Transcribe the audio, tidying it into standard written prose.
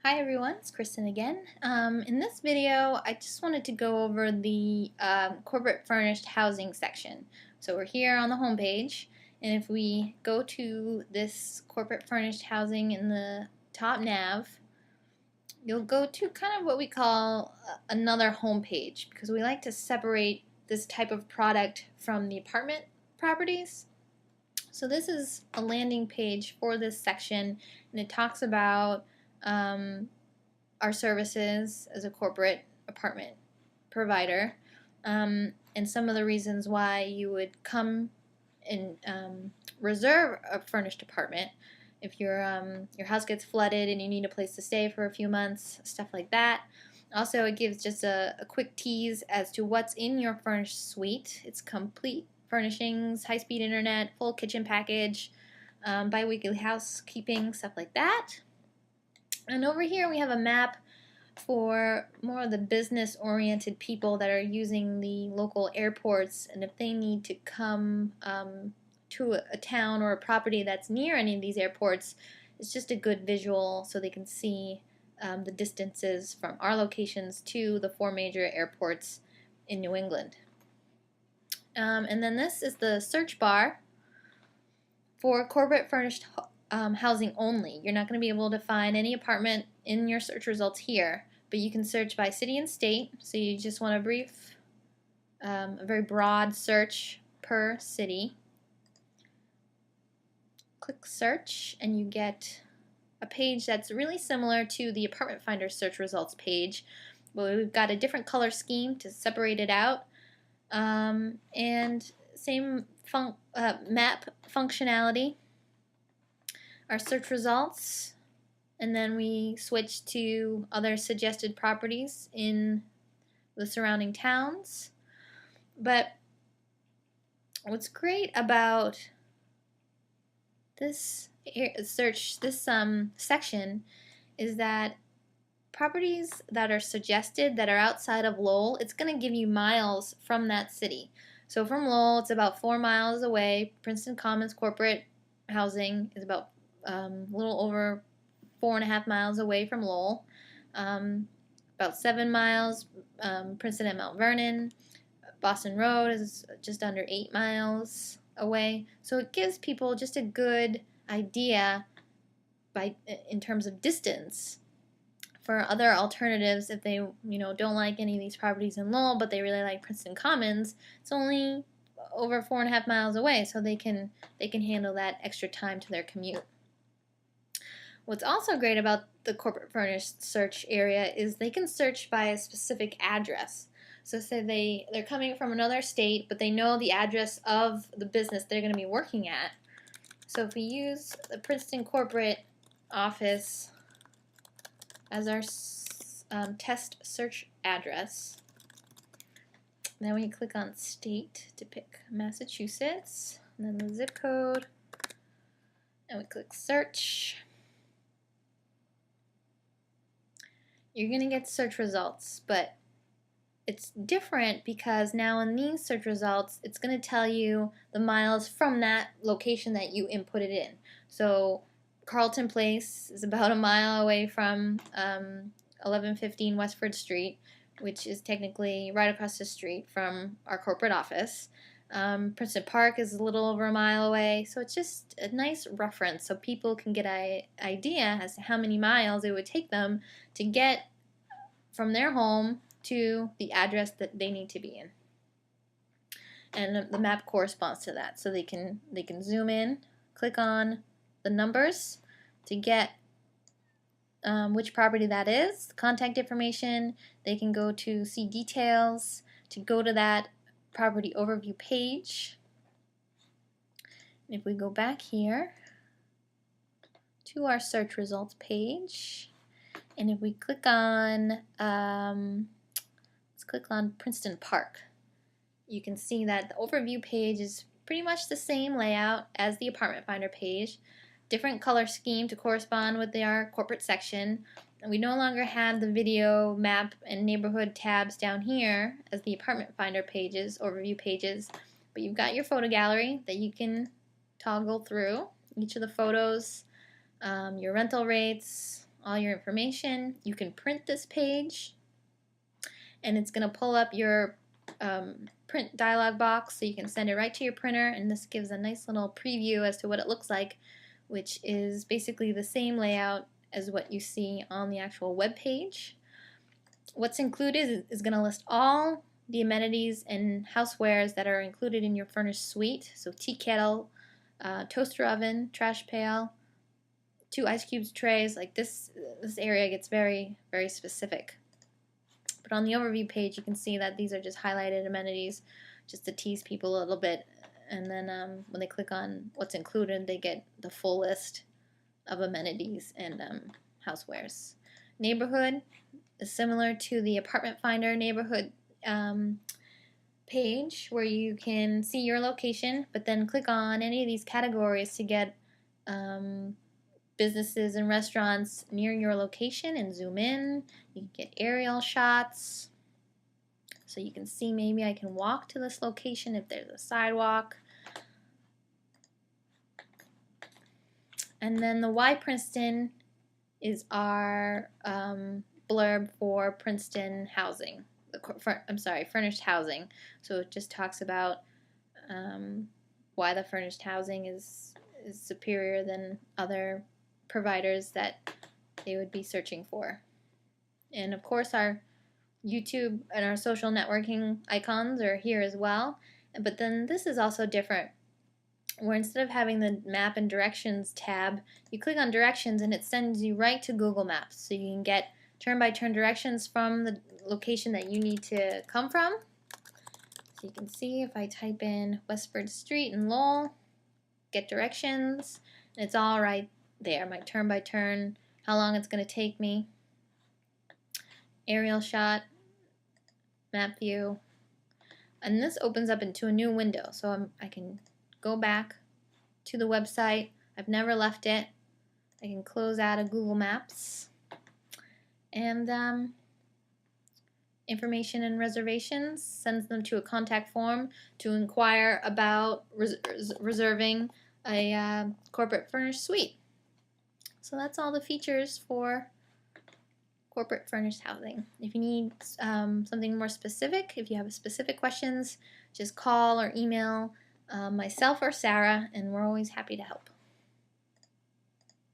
Hi everyone, it's Kristen again. In this video, I just wanted to go over the corporate furnished housing section. So we're here on the home page, and if we go to this corporate furnished housing in the top nav, you'll go to kind of what we call another home page, because we like to separate this type of product from the apartment properties. So this is a landing page for this section, and it talks about our services as a corporate apartment provider, and some of the reasons why you would come and reserve a furnished apartment if your house gets flooded and you need a place to stay for a few months, stuff like that. Also, it gives just a quick tease as to what's in your furnished suite. It's complete furnishings, high-speed internet, full kitchen package, bi-weekly housekeeping, stuff like that. And over here we have a map for more of the business-oriented people that are using the local airports, and if they need to come to a town or a property that's near any of these airports, it's just a good visual so they can see the distances from our locations to the 4 major airports in New England. And then this is the search bar for corporate furnished housing only. You're not going to be able to find any apartment in your search results here, but you can search by city and state. So you just want a very broad search per city. Click search and you get a page that's really similar to the Apartment Finder search results page, but we've got a different color scheme to separate it out, and same map functionality. Our search results, and then we switch to other suggested properties in the surrounding towns. But what's great about this section is that properties that are suggested that are outside of Lowell, it's going to give you miles from that city. So from Lowell, it's about 4 miles away. Princeton Commons corporate housing is about a little over 4.5 miles away from Lowell. About 7 miles, Princeton and Mount Vernon. Boston Road is just under 8 miles away. So it gives people just a good idea in terms of distance for other alternatives. If they don't like any of these properties in Lowell, but they really like Princeton Commons, it's only over 4.5 miles away, so they can handle that extra time to their commute. What's also great about the corporate furnished search area is they can search by a specific address. So say they're coming from another state, but they know the address of the business they're going to be working at. So if we use the Princeton corporate office as our test search address, then we click on state to pick Massachusetts, and then the zip code, and we click search. You're going to get search results, but it's different because now in these search results, it's going to tell you the miles from that location that you inputted in. So Carlton Place is about a mile away from 1115 Westford Street, which is technically right across the street from our corporate office. Princeton Park is a little over a mile away, so it's just a nice reference so people can get an idea as to how many miles it would take them to get from their home to the address that they need to be in. And the map corresponds to that, so they can zoom in, click on the numbers to get which property that is, contact information. They can go to see details to go to that property overview page. And if we go back here to our search results page, and if we click on let's click on Princeton Park, you can see that the overview page is pretty much the same layout as the Apartment Finder page. Different color scheme to correspond with our corporate section. And we no longer have the video, map, and neighborhood tabs down here as the Apartment Finder pages, overview pages, but you've got your photo gallery that you can toggle through each of the photos, your rental rates, all your information. You can print this page, and it's going to pull up your print dialog box, so you can send it right to your printer, and this gives a nice little preview as to what it looks like, which is basically the same layout as what you see on the actual web page. What's included is going to list all the amenities and housewares that are included in your furnished suite. So tea kettle, toaster oven, trash pail, 2 ice cubes trays. Like this area gets very, very specific. But on the overview page, you can see that these are just highlighted amenities, just to tease people a little bit. And then when they click on what's included, they get the full list of amenities and housewares. Neighborhood is similar to the Apartment Finder neighborhood page, where you can see your location, but then click on any of these categories to get businesses and restaurants near your location and zoom in. You can get aerial shots, so you can see maybe I can walk to this location if there's a sidewalk. And then the Why Princeton is our blurb for Princeton housing. Furnished housing. So it just talks about why the furnished housing is superior than other providers that they would be searching for. And of course our YouTube and our social networking icons are here as well. But then this is also different, where instead of having the map and directions tab, you click on directions and it sends you right to Google Maps. So you can get turn-by-turn directions from the location that you need to come from. So you can see if I type in Westford Street in Lowell, get directions, and it's all right there, my turn-by-turn, how long it's going to take me, aerial shot, map view, and this opens up into a new window. So I can go back to the website. I've never left it. I can close out of Google Maps. And information and reservations sends them to a contact form to inquire about reserving a corporate furnished suite. So that's all the features for corporate furnished housing. If you need something more specific, if you have specific questions, just call or email myself or Sarah, and we're always happy to help.